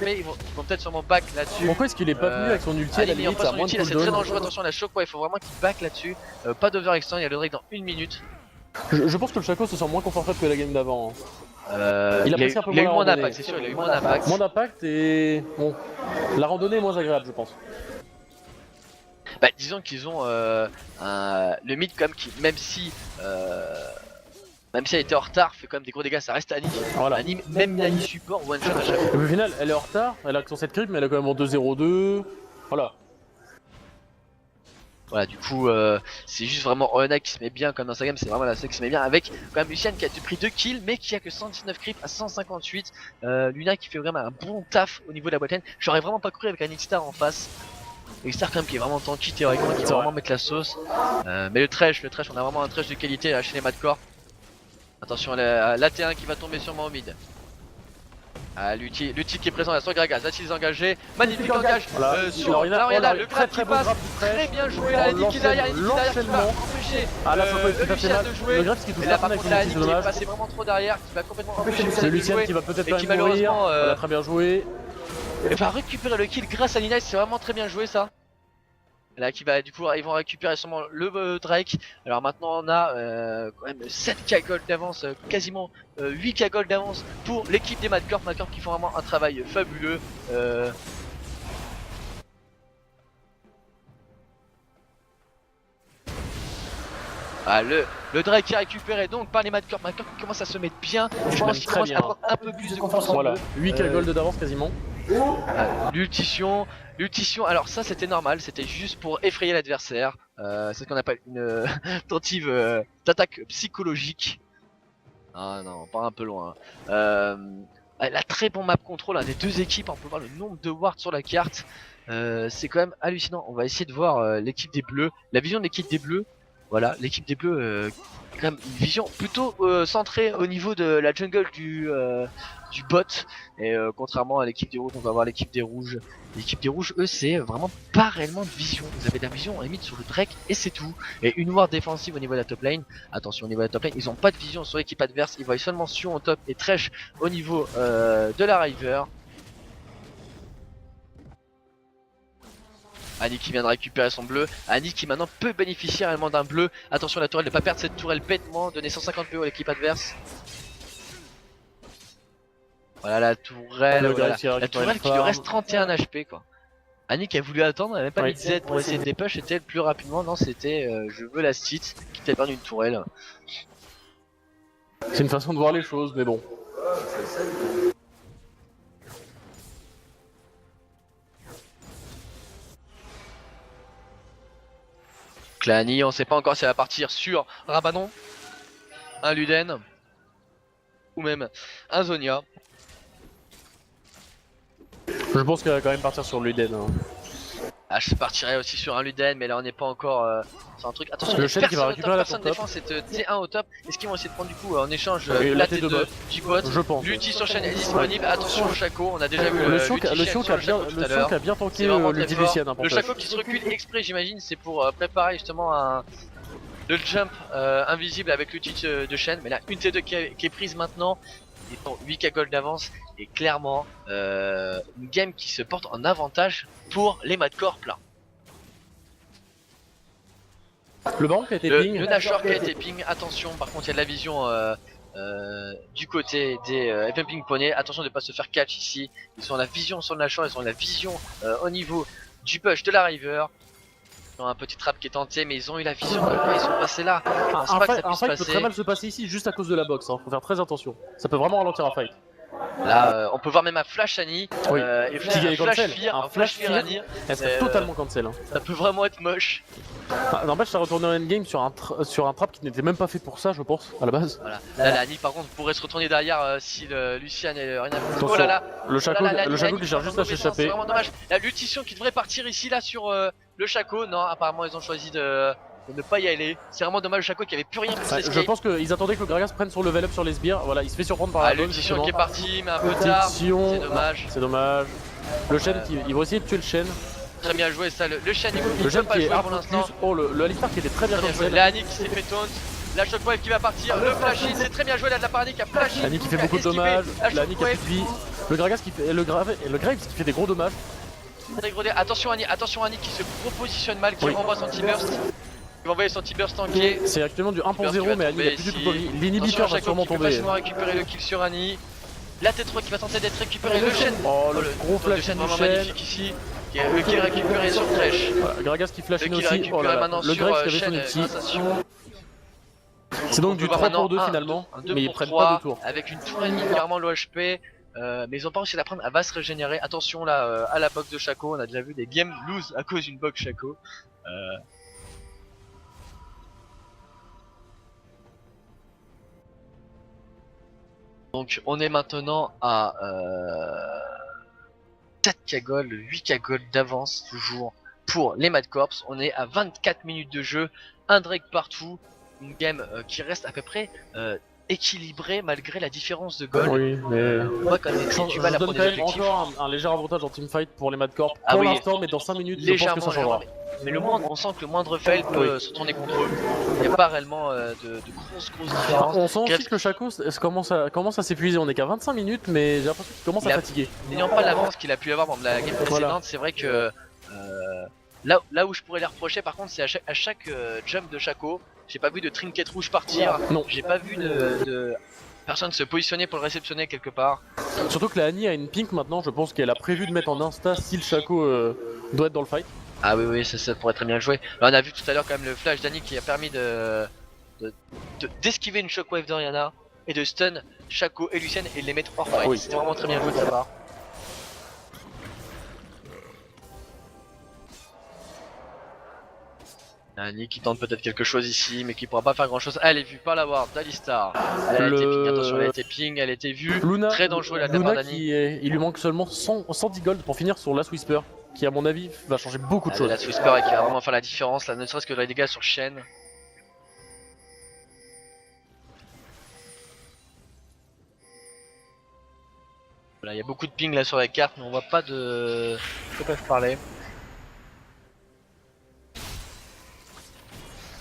Ils vont peut-être sûrement back là-dessus. Pourquoi est-ce qu'il est pas venu avec son ulti à la limite, ça a moins de c'est très cooldown. dangereux. Attention à la choc, il faut vraiment qu'il back là-dessus. Pas d'overextend, il y a le Drake dans 1 minute. Je pense que le Shaco se sent moins confortable que la game d'avant. Hein. Il a pris un peu eu moins moins la d'impact, randonnée. c'est sûr, il a eu moins d'impact. Moins d'impact et bon, la randonnée est moins agréable, je pense. Bah, disons qu'ils ont le mid quand même qui, même si elle était en retard, fait quand même des gros dégâts, ça reste Annie. Voilà. Annie même Annie support one shot à chaque fois. Et puis, au final, elle est en retard, elle a que son 7 creep, mais elle a quand même en 2-0-2. Voilà. Voilà, du coup, c'est juste vraiment Orianna qui se met bien comme dans sa game, c'est vraiment la seule qui se met bien avec quand même Lucian qui a pris 2 kills mais qui a que 119 creep à 158. Luna qui fait vraiment un bon taf au niveau de la boîte lane. J'aurais vraiment pas cru avec un X-Star en face. X-Star quand même qui est vraiment tanky théoriquement, qui va vraiment mettre la sauce. Mais le trash, on a vraiment un trash de qualité là chez les Madcore. Attention à la T1 qui va tomber sûrement au mid. L'ulti qui est présent là sur Gragas, va s'ils engagés, magnifique engage Voilà. sur Orianna, le grab qui passe, très bien joué là, Annie qui est derrière, qui va empêcher Lucian de jouer. Le grab qui touche Et là personne par avec contre son la ulti, Annie c'est qui est dommage. passée vraiment trop derrière, qui va complètement empêcher C'est Lucian de Lucian jouer. qui va peut-être et pas qui mourir, malheureusement elle a très bien joué. va récupérer le kill grâce à Nina, c'est vraiment très bien joué ça. Là qui va du coup ils vont récupérer sûrement le Drake. Alors maintenant on a quand même 7k gold d'avance, quasiment 8k gold d'avance pour l'équipe des Madcore qui font vraiment un travail fabuleux. Ah, le Drake qui est récupéré donc par les Madcorp. Madcorp qui commence à se mettre bien. Je pense qu'il très commence bien. à avoir un peu plus de confiance en Voilà, eux. 8k gold d'avance quasiment. L'ultition, alors ça c'était normal, c'était juste pour effrayer l'adversaire. C'est ce qu'on appelle une tentative d'attaque psychologique. Ah non, on part un peu loin. Elle a très bon map control des deux équipes, on peut voir le nombre de wards sur la carte. C'est quand même hallucinant. On va essayer de voir l'équipe des bleus, la vision de l'équipe des bleus. Voilà, l'équipe des bleus, quand même une vision plutôt centrée au niveau de la jungle du bot. Et contrairement à l'équipe des rouges, on va voir l'équipe des rouges. L'équipe des rouges, eux, c'est vraiment pas réellement de vision. Vous avez de la vision à limite sur le Drake et c'est tout. Et une ward défensive au niveau de la top lane. Attention, au niveau de la top lane, ils ont pas de vision sur l'équipe adverse. Ils voient seulement Sion au top et Thresh au niveau de la River. Annie qui vient de récupérer son bleu. Annie qui maintenant peut bénéficier réellement d'un bleu. Attention, la tourelle ne pas perdre cette tourelle bêtement. Donner 150 PO à l'équipe adverse. Voilà la tourelle. Voilà. La tourelle qui lui reste 31 HP quoi. Annie qui a voulu attendre, elle n'a même pas mis de Z pour essayer de dépush. C'était le plus rapidement. Non, c'était je veux la stit. Quitte à perdre une tourelle. C'est une façon de voir les choses, mais bon. Annie, on sait pas encore si elle va partir sur Rabadon, un Luden ou même un Zonia. Je pense qu'elle va quand même partir sur Luden. Hein. Ah, je partirais aussi sur un Luden, mais là on n'est pas encore sur un truc. Attention, le Shen qui va récupérer la personne top. défend cette T1 au top. Est-ce qu'ils vont essayer de prendre du coup en échange la T2 G-Bot? Je pense. L'ulti sur Shen est disponible. Attention au Shaco, on a déjà vu le Sion qui a bien tanké l'ulti Lucian. Le Shaco qui se recule exprès, j'imagine, c'est pour préparer justement le jump invisible avec l'ulti de Shen. Mais là, une T2 qui est prise maintenant. Étant 8k gold d'avance et clairement une game qui se porte en avantage pour les Madcorp là. Le baron qui a été ping. Le Nashor qui a été ping, attention par contre il y a de la vision du côté des Ping Poney, attention de ne pas se faire catch ici. Ils ont la vision sur le Nashor, ils ont la vision au niveau du push de la River. Ils ont un petit trap qui est tenté mais ils ont eu la vision, ils sont passés là. Un fight peut très mal se passer ici juste à cause de la box, hein. Faut faire très attention. Ça peut vraiment ralentir un fight. Là, on peut voir même un flash Annie, oui. Et un flash Fear Annie. Elle serait totalement cancel. Hein. Ça peut vraiment être moche. N'empêche, ça retourné en endgame sur un trap qui n'était même pas fait pour ça, je pense, à la base. Voilà. Là, la Annie, par contre, pourrait se retourner derrière si Lucian et rien à foutre. Oh là là, le Shaco qui cherche juste à s'échapper. C'est vraiment dommage. La lutition qui devrait partir ici, là, sur le Shaco. Non, apparemment, ils ont choisi de ne pas y aller. C'est vraiment dommage, le Shaco qui avait plus rien pour s'escape. Je pense qu'ils attendaient que le Gragas prenne son level up sur les sbires. Voilà, il se fait surprendre par la bonne. Lutition qui est parti, mais un peu tard. C'est dommage. C'est dommage. Le Shen il va essayer de tuer le Shen. Très bien joué ça, le Shen le Shen qui est pour l'instant. Oh, le Alistar qui était très bien joué. La Annie qui s'est fait taunt. La shockwave qui va partir, le flash in, c'est très bien joué là de la part d'Annie qui a flash in. Annie qui fait beaucoup de dommages, la Annie qui a plus de vie. Le Gragas qui fait. Le Graves qui fait des gros dommages. Attention Annie qui se repositionne mal, qui renvoie son T-Burst. Il va envoyer son T-Burst tanké. C'est actuellement du 1 pour 0, mais Annie a plus du tout. L'inhibiteur va sûrement tomber. Il va récupérer le kill sur Annie. La T3 qui va tenter d'être récupérée. Le Shen. Oh, le gros flash Shen vraiment magnifique ici. Qui est récupéré sur Thresh. Gragas qui flash in aussi. Oh là là. Le Graves qui avait son ulti. C'est donc du 3 pour 2 finalement, mais ils prennent pas de tour. Avec une tour ennemie clairement l'OHP, mais ils ont pas réussi à la prendre, elle va se régénérer. Attention là à la box de Shaco, on a déjà vu des games lose à cause d'une box Shaco. Donc on est maintenant à 7k gold, 8k gold d'avance toujours pour les Madcorp. On est à 24 minutes de jeu, un Drake partout. Une game qui reste à peu près équilibrée malgré la différence de gold. Oui, mais tu vas la donne quand même encore un léger avantage en teamfight pour les Madcorp pour l'instant, mais dans 5 minutes, je pense que ça changera. Mais on sent que le moindre fail peut se tourner contre eux. Il n'y a pas réellement de grosses différences. On sent aussi que le Shaco commence à s'épuiser. On est qu'à 25 minutes, mais j'ai l'impression qu'il commence à fatiguer. N'ayant pas l'avance qu'il a pu avoir dans la game précédente, c'est vrai que là où je pourrais les reprocher par contre, c'est à chaque jump de Shaco. J'ai pas vu de trinket rouge partir. Non. J'ai pas vu de personne se positionner pour le réceptionner quelque part. Surtout que la Annie a une pink maintenant. Je pense qu'elle a prévu de mettre en insta si le Shaco doit être dans le fight. Ah oui, ça pourrait très bien jouer. Là, on a vu tout à l'heure quand même le flash d'Annie qui a permis de d'esquiver une shockwave d'Oriana et de stun Shaco et Lucian et de les mettre hors fight. C'était vraiment très bien joué de sa part. Annie qui tente peut-être quelque chose ici, mais qui pourra pas faire grand chose. Elle est vue par la ward d'Alistar. Elle a été ping, attention, elle a été ping, elle a été vue. Luna, très dangereux la Luna part d'Annie. il lui manque seulement 110 gold pour finir sur Last Whisper, qui à mon avis va changer beaucoup de choses. La Whisper qui va vraiment faire la différence, là, ne serait-ce que les dégâts sur Shen. Voilà, il y a beaucoup de ping là sur la carte, mais on voit pas de quoi peuvent parler.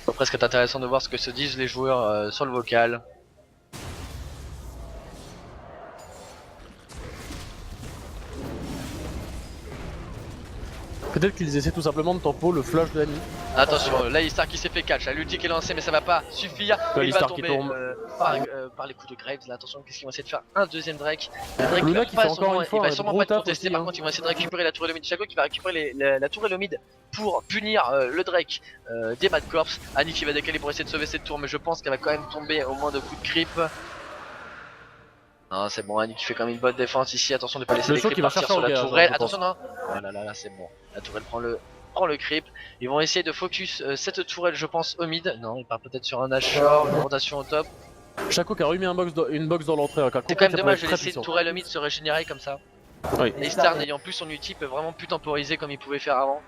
Ça va presque être intéressant de voir ce que se disent les joueurs sur le vocal. Peut-être qu'ils essaient tout simplement de tempo le flash de Annie. Attention, là Alistar qui s'est fait catch, l'ulti qui est lancé mais ça va pas suffire. Il va tomber par les coups de Graves. Là, attention, qu'est-ce qu'ils vont essayer de faire? Un deuxième Drake. Drake Luna qui fait encore une fois, il va sûrement pas être contesté. aussi, Par contre, ils vont essayer de récupérer la tour Elomid. Chaco qui va récupérer la tour Elomid pour punir le Drake des Mad Corps. Annie qui va décaler pour essayer de sauver cette tour, mais je pense qu'elle va quand même tomber au moins de coups de creep. Non, c'est bon, Annie qui fait quand même une bonne défense ici. Attention de pas laisser les creeps partir sur la tourelle. Attention, non. Ah là, c'est bon. La tourelle prend le creep. Ils vont essayer de focus cette tourelle, je pense, au mid. Non, il part peut-être sur un Nashor, une rotation au top. Chaco qui a remis une box dans l'entrée. C'est quand même dommage de laisser une tourelle au mid se régénérer comme ça. Oui. Les stars n'ayant plus son ulti peuvent vraiment plus temporiser comme ils pouvaient faire avant.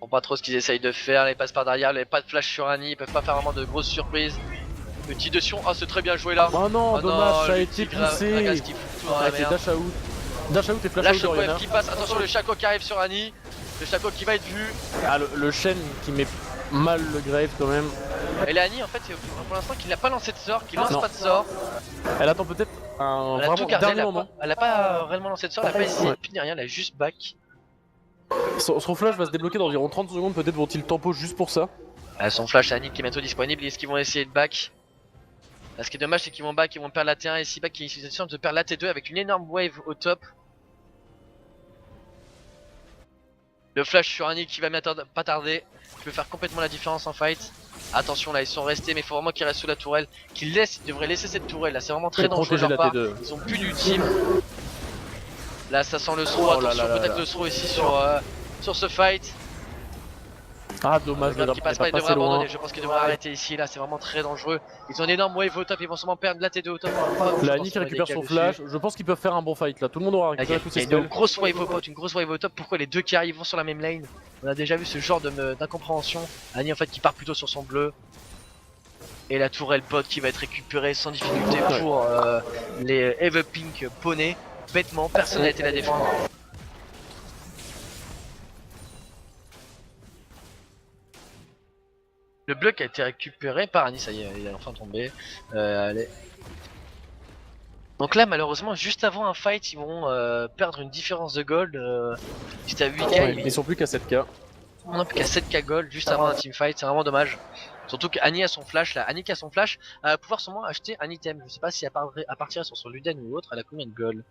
On pas trop ce qu'ils essayent de faire, les passes par derrière, les pas de flash sur Annie, ils peuvent pas faire vraiment de grosses surprises. Petit dessus, oh c'est très bien joué là. Oh non, dommage, ça a été poussé. Gragas qui fout tout dans la merde. Dash out. Dash out et flash out d'Oriana. Qui passe, attention le Shaco qui arrive sur Annie. Le Shaco qui va être vu. Ah le Shen qui met mal le Grave quand même. Et la Annie en fait pour l'instant qui n'a pas lancé de sort, qui lance pas de sort. Elle attend peut-être un vraiment dernier moment. Elle a pas réellement lancé de sort, elle a pas essayé de punir rien, elle a juste back. Son flash va se débloquer dans environ 30 secondes, peut-être vont-ils tempo juste pour ça. Son flash Annie qui est bientôt disponible, est-ce qu'ils vont essayer de back? Là, ce qui est dommage c'est qu'ils vont back, ils vont perdre la T1 et si back ils sont de perdre la T2 avec une énorme wave au top. Le flash sur Annie qui va pas tarder, qui peut faire complètement la différence en fight. Attention là ils sont restés mais il faut vraiment qu'ils restent sous la tourelle, qu'ils devraient laisser cette tourelle là, c'est vraiment très dangereux de leur part. Ils ont plus d'ultime. Là ça sent le throw, attention peut-être le throw ici sur ce fight. Ah dommage, le qui passe pas, il devrait abandonner, je pense qu'il devrait arrêter ici, là c'est vraiment très dangereux. Ils ont une énorme wave au top, ils vont sûrement perdre la T2 au top. La Annie qui récupère son flash, je pense qu'ils peuvent faire un bon fight là, tout le monde aura récupéré tous ses spells. Une grosse wave au pot, une grosse wave au top, pourquoi les deux qui arrivent vont sur la même lane? On a déjà vu ce genre d'incompréhension. Annie en fait qui part plutôt sur son bleu. Et la tourelle bot qui va être récupérée sans difficulté pour les Eve Pink poney. Bêtement, personne n'a été la défendre. Le bloc a été récupéré par Annie, ça y est, il est enfin tombé. Allez. Donc là malheureusement juste avant un fight ils vont perdre une différence de gold. C'était à 8k. Ils sont plus qu'à 7k. On n'a plus qu'à 7k gold juste avant un teamfight, c'est vraiment dommage. Surtout qu'Annie a son flash là, Annie qui a son flash, elle va pouvoir sûrement acheter un item. Je sais pas si elle partirait sur son Luden ou autre, elle a combien de gold?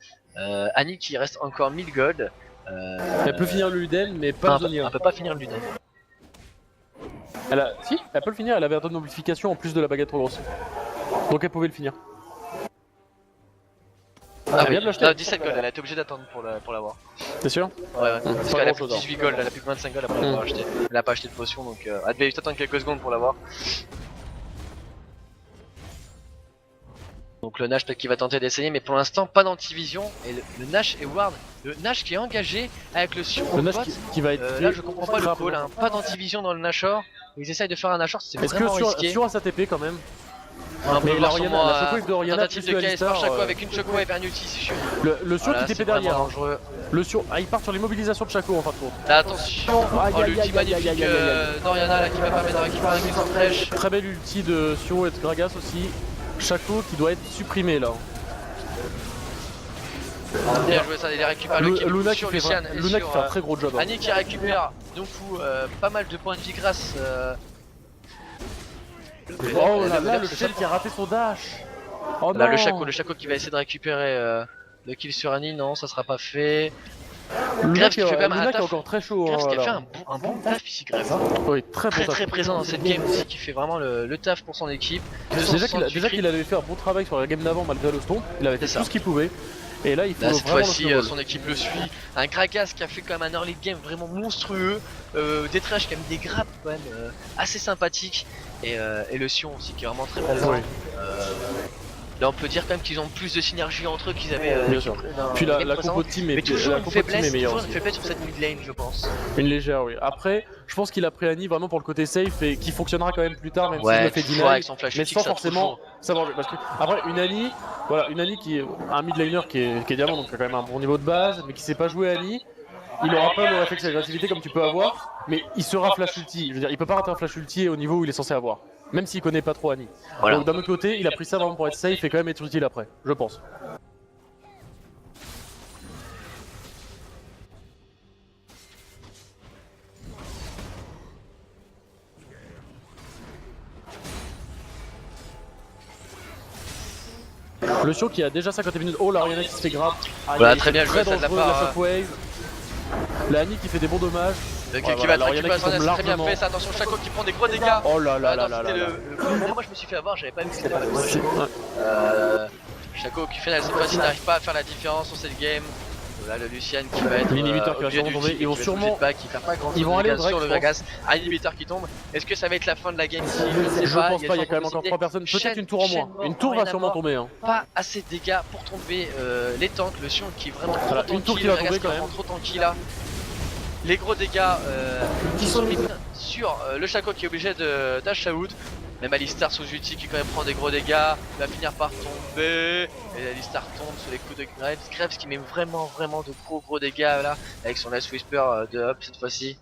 Annie qui reste encore 1000 gold. Elle peut finir le Luden mais pas le Zonia. Elle peut pas finir le Luden. Si, elle peut le finir, elle avait un taux de notification en plus de la baguette trop grosse. Donc elle pouvait le finir. Ah oui, 17 gold, elle a été obligée d'attendre pour l'avoir. T'es sûr? Ouais, parce qu'elle a plus de 18 gold, elle a plus que 25 gold après l'avoir acheté. Elle a pas acheté de potion donc elle devait juste attendre quelques secondes pour l'avoir. Donc le Nash peut-être qu'il va tenter d'essayer mais pour l'instant pas d'antivision et le Nash et Ward, le Nash qui est engagé avec le Sion. Le Nash qui va être là je comprends pas le call, hein. Pas d'antivision dans le Nashor. Ils essayent de faire un Nashor, c'est vraiment risqué. Est-ce que sur sa TP quand même? Mais la shockwave de Oriana, tentative de KS par Shaco avec une shockwave et un ulti si je suis. Le Sion qui TP derrière. Le Sion, il part sur l'immobilisation de Shaco en fin de compte. Là attention, l'ulti magnifique d'Oriana là qui va permettre de récupérer un glissant fraîche. Très belle ulti de Sion et de Gragas aussi. Shaco qui doit être supprimé là. Bien joué ça, il récupère le kill Luna sur qui Lucian fait, Luna qui fait un très gros job. Annie qui récupère donc pas mal de points de vie grâce. Oh là là, le Shell qui a raté son dash. Oh là le Shaco qui va essayer de récupérer Le kill sur Annie, non, ça sera pas fait. Luna Graves qui qui fait quand même un Luna qui est taf. encore très chaud. Graves hein, qui a là. fait un bon taf ici, Graves. Oui, très bon Très taf. très présent dans cette game aussi, qui fait vraiment le taf pour son équipe. 268 Déjà qu'il avait fait un bon travail sur la game d'avant malgré le stomp, il avait fait C'est ça. tout ce qu'il pouvait. Et là, il faut Là, cette vraiment fois-ci, le son équipe le suit. Un Gragas qui a fait quand même un early game vraiment monstrueux. Des Trash qui a mis des grappes quand même assez sympathiques. Et le Sion aussi qui est vraiment très présent. Oui. Là, on peut dire quand même qu'ils ont plus de synergie entre eux qu'ils avaient. Bien sûr. Puis la compo de team est Mais toujours la une compo de team est faiblesse, meilleure toujours une aussi. faiblesse sur cette mid lane, je pense. Une légère, oui. Après, je pense qu'il a pris Annie vraiment pour le côté safe et qui fonctionnera quand même plus tard, même s'il Ouais, le fait toujours deny, avec son flash mais ulti, sans ça forcément toujours. savoir. Parce que, après, une Annie, voilà, une Annie qui est un mid laner qui est diamant, donc qui a quand même un bon niveau de base, mais qui sait pas jouer Annie. Il aura pas le réflexe d'agressivité comme tu peux avoir, mais il sera flash ulti. Je veux dire, il peut pas rater un flash ulti au niveau où il est censé avoir, même s'il connaît pas trop Annie. Voilà. Donc d'un autre côté, il a pris ça vraiment pour être safe et quand même être utile après, je pense. Le show qui a déjà 50 minutes. Oh, la Rihanna qui se fait grave. Ah, Voilà, il très est bien joué, ça de la dangereux, part, la shockwave. La Annie qui fait des bons dommages. Le Ouais, qui voilà, va la récupérer Rihanna son qui ass, tombe c'est très bien largement. fait. Ça, attention, Chaco qui prend des gros dégâts. Oh là là là Attends, là là c'était là. moi je me suis fait avoir, j'avais pas vu que c'était pas le C'est- ouais. Chaco qui fait cette fois-ci n'arrive pas à faire la différence sur cette game. Là le Lucian qui va être L'inhibiteur qui va obligé sûrement d'ulti, tomber. Ils vont qui va être sûrement- obligé de back, qui perd pas grand Ils vont aller au Drake, sur le je pense. Gragas. Un inhibiteur qui tombe. Est-ce que ça va être la fin de la game ici? Je ne sais Je pas. pense pas, il y a des quand même chances encore de 3 personnes. Peut-être Chaîne- une tour en chaîne moins. mort, Une tour va Arena sûrement mort. tomber. Hein. Pas assez de dégâts pour tomber les tanks. Le Sion qui est vraiment trop Voilà, tanky. une tour qui le va Gragas tomber qui est quand vraiment même. trop tanky là. Les gros dégâts qui sont mis sur le Chaco qui est obligé de dash out. Même Alistar sous ulti qui quand même prend des gros dégâts, il va finir par tomber. Et Alistar tombe sur les coups de Graves. Graves qui met vraiment de gros dégâts là, avec son Last Whisper de up cette fois-ci.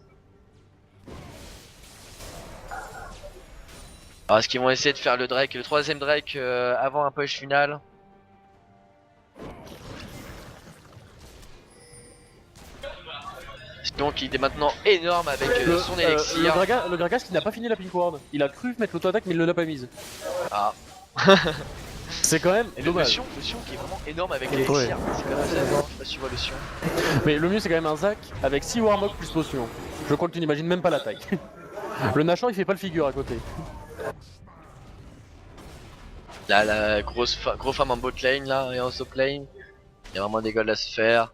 Alors est-ce qu'ils vont essayer de faire le Drake, le troisième Drake avant un push final? Donc il est maintenant énorme avec son élixir. Le Gragas qui n'a pas fini la pink ward. Il a cru mettre l'auto-attaque mais il ne l'a pas mise. Ah. C'est quand même Et le dommage. Sion qui est vraiment énorme avec l'élixir. C'est quand même assez énorme, je sais pas si tu vois le Sion. Mais le mieux c'est quand même un Zac avec 6 Warmog plus potion. Je crois que tu n'imagines même pas la taille. Le Nashor il fait pas le figure à côté. Là, la gros farm en bot lane là et en top lane. Il y a vraiment des golds à se faire.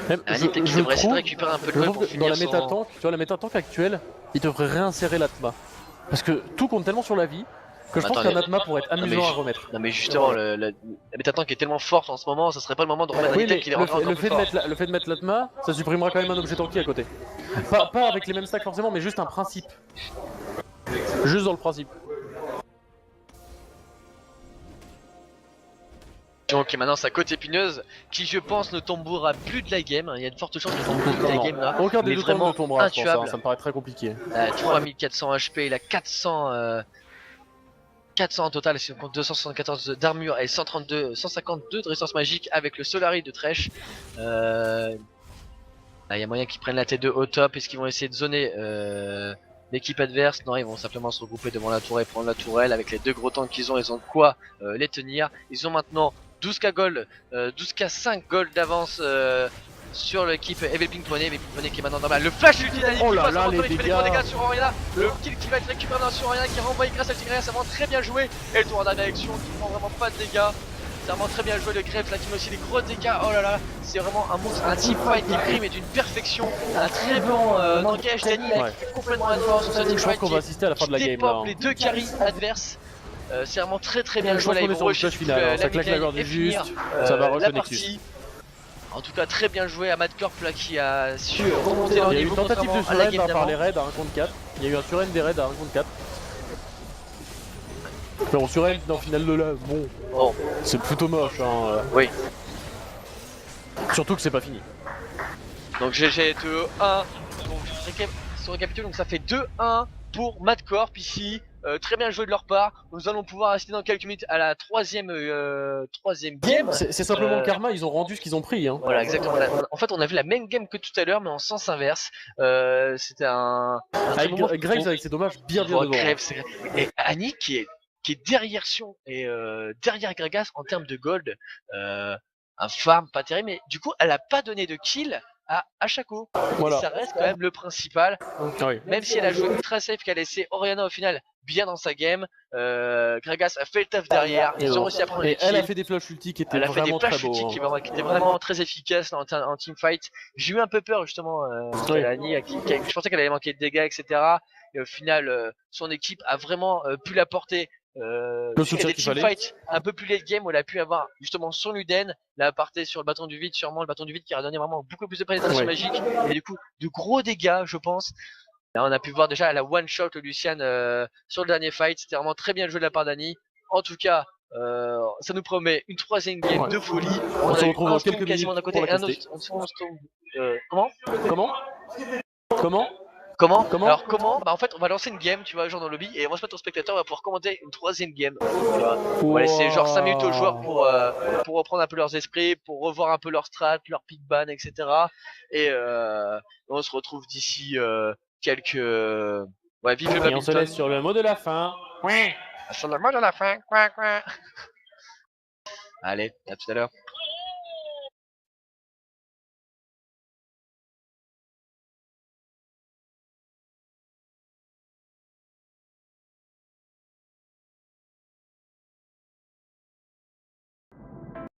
Même, Un Nip qui devrait essayer de récupérer un peu de je gold trouve pour que dans finir la méta son... tank, tu vois la méta tank actuelle, il devrait réinsérer l'Atma. Parce que tout compte tellement sur la vie que je pense Attends, qu'un mais- Atma pourrait être Non, mais amusant à ju- remettre. Non mais justement, la méta tank est tellement forte en ce moment, ça serait pas le moment de remettre un Oui, item mais qui les rendrait encore plus forts. le fait de mettre l'Atma, ça supprimera quand même un objet tanky à côté. Pas avec les mêmes stacks forcément, mais juste un principe. Juste dans le principe. Donc maintenant sa côte épineuse qui je pense ne tombera plus de la game. Il y a de fortes chances qu'il tombe plus de la Non, game là. aucun des Mais deux camps vraiment ne tombera, je pense, hein, intuable. ça me paraît très compliqué. 3400 HP, il a 400 en total, si on compte 274 d'armure et 152 de résistance magique avec le Solari de Thresh. Là, il y a moyen qu'ils prennent la T2 au top. Est-ce qu'ils vont essayer de zoner l'équipe adverse? Non, ils vont simplement se regrouper devant la tour et prendre la tourelle. Avec les deux gros tanks qu'ils ont, ils ont de quoi les tenir. Ils ont maintenant 12k gold, 12k 5 gold d'avance sur l'équipe Evil Pink Pony qui est maintenant normal. Le flash ulti d'Annie Oh qui là passe là, en les retour, il fait des gros dégâts. dégâts sur Oriana. Le kill qui va être récupéré sur Oriana qui renvoie grâce à Tigreas, c'est vraiment très bien joué. Et le tour d'action qui prend vraiment pas de dégâts. C'est vraiment très bien joué le Grefg là qui met aussi des gros dégâts. Oh là là, c'est vraiment un monstre, un team fight qui prime et d'une perfection. Un très bon engage d'Annie là, qui fait complètement la différence sur ce team Je pense fight qu'on va assister à la fin de la game là. dépop Hein. les deux carries adverses. C'est vraiment très bien Je joué pense là, qu'on ils est vont sur le rusher push final, hein, ça claque la gorge et du finir juste, ça va rush la le Nexus. partie. En tout cas très bien joué à Madcorp là qui a su remonter leur Il y a eu niveau une tentative de contrairement à la surrend game par les d'avant. raids à 1 contre 4. Il y a eu un surrend des raids à 1 contre 4. Mais on surrend dans le final de là, bon, Bon, c'est plutôt moche. Hein. oui. Surtout que c'est pas fini. Donc GG 2-1. Donc si on récapitule, donc ça fait 2-1 pour Madcorp ici. Très bien joué de leur part. Nous allons pouvoir assister dans quelques minutes à la troisième game. C'est simplement le karma, ils ont rendu ce qu'ils ont pris. Hein. Voilà, exactement. En fait, on a vu la même game que tout à l'heure, mais en sens inverse. C'était un Avec moment Graves où- avec ses dommages bien Oh, devant. Graves, et Annie qui est derrière Sion et derrière Gragas en termes de gold. un farm pas terrible, mais du coup, elle a pas donné de kill à Ashako. Voilà. Et ça reste quand même le principal. Oui. Même si elle a joué ultra safe, qu'elle a laissé Orianna au final bien dans sa game, Gragas a fait le taf derrière, ils ont réussi à prendre les Et elle a kills. fait des flash ulti qui étaient Elle a fait des vraiment très flash beaux. ulti qui étaient vraiment très efficaces en teamfight. J'ai eu un peu peur justement, Kalani, je pensais qu'elle allait manquer de dégâts, etc. Et au final, son équipe a vraiment pu la porter. Le Jusqu'à soutien des qu'il fallait. teamfights un peu plus late game où elle a pu avoir justement son Luden, la partie sur le bâton du vide, sûrement le bâton du vide qui a donné vraiment beaucoup plus de pénétration Ouais. magique et du coup de gros dégâts, je pense. Là, on a pu voir déjà la one shot le Lucian sur le dernier fight. C'était vraiment très bien joué de la part d'Annie. En tout cas, ça nous promet une troisième game de folie. On se a eu retrouve un dans storm quelques quasiment d'un minutes côté pour et la un autre caster. storm. Comment Comment Comment Comment Alors comment Bah en fait on va lancer une game, tu vois, genre dans le lobby, et on va se mettre en spectateur, on va pouvoir commenter une troisième game. Tu vois. On va laisser genre 5 minutes aux joueurs pour reprendre un peu leurs esprits, pour revoir un peu leur strat, leur pick ban, etc. Et on se retrouve d'ici quelques... Ouais, vive le Et on se badminton. laisse sur le mot de la fin. Sur le mot de la fin. Quoi. Allez, à tout à l'heure.